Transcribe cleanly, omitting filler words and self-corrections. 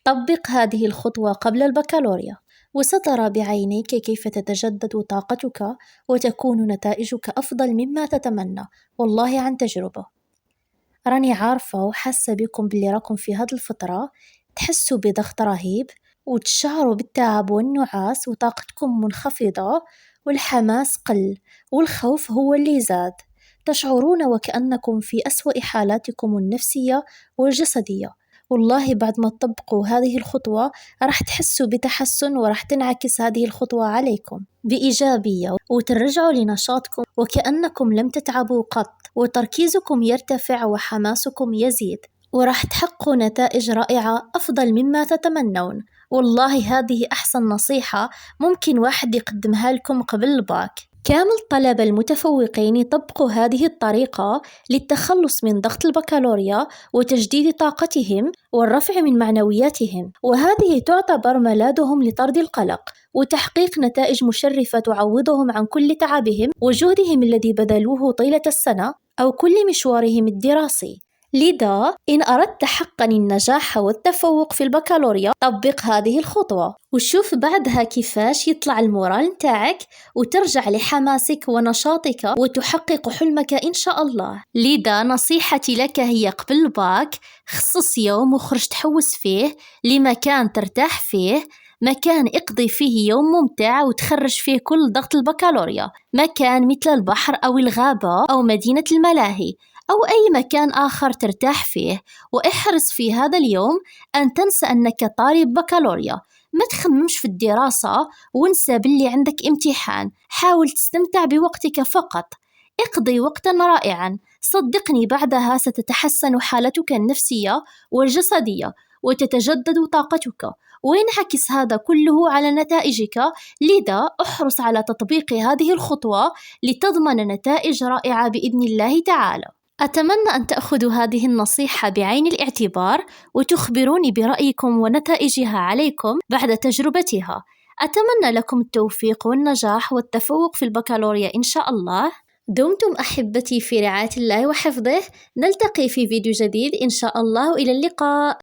طبق هذه الخطوة قبل البكالوريا، وسترى بعينيك كيف تتجدد طاقتك وتكون نتائجك أفضل مما تتمنى، والله عن تجربة. راني عارفة وحاسة بكم باللي راكم في هذه الفترة تحسوا بضغط رهيب وتشعروا بالتعب والنعاس وطاقتكم منخفضة والحماس قل والخوف هو اللي زاد. تشعرون وكأنكم في أسوأ حالاتكم النفسية والجسدية. والله بعد ما تطبقوا هذه الخطوة راح تحسوا بتحسن وراح تنعكس هذه الخطوة عليكم بإيجابية وترجعوا لنشاطكم وكأنكم لم تتعبوا قط، وتركيزكم يرتفع وحماسكم يزيد، وراح تحققوا نتائج رائعة أفضل مما تتمنون. والله هذه أحسن نصيحة ممكن واحد يقدمها لكم قبل الباك. كامل الطلبة المتفوقين يطبقوا هذه الطريقة للتخلص من ضغط البكالوريا وتجديد طاقتهم والرفع من معنوياتهم، وهذه تعتبر ملاذهم لطرد القلق وتحقيق نتائج مشرفة تعوضهم عن كل تعبهم وجهدهم الذي بذلوه طيلة السنة أو كل مشوارهم الدراسي. لذا إن أردت حقا النجاح والتفوق في البكالوريا طبق هذه الخطوة وشوف بعدها كيفاش يطلع المورال نتاعك وترجع لحماسك ونشاطك وتحقق حلمك إن شاء الله. لذا نصيحتي لك هي قبل الباك خصص يوم وخرج تحوس فيه لمكان ترتاح فيه، مكان اقضي فيه يوم ممتع وتخرج فيه كل ضغط البكالوريا، مكان مثل البحر أو الغابة أو مدينة الملاهي أو أي مكان آخر ترتاح فيه، واحرص في هذا اليوم أن تنسى أنك طالب بكالوريا. ما تخممش في الدراسة وانسى باللي عندك امتحان، حاول تستمتع بوقتك فقط، اقضي وقتا رائعا، صدقني بعدها ستتحسن حالتك النفسية والجسدية وتتجدد طاقتك وينعكس هذا كله على نتائجك. لذا احرص على تطبيق هذه الخطوة لتضمن نتائج رائعة بإذن الله تعالى. أتمنى أن تأخذوا هذه النصيحة بعين الاعتبار وتخبروني برأيكم ونتائجها عليكم بعد تجربتها. أتمنى لكم التوفيق والنجاح والتفوق في البكالوريا إن شاء الله. دمتم أحبتي في رعاية الله وحفظه. نلتقي في فيديو جديد إن شاء الله، وإلى اللقاء.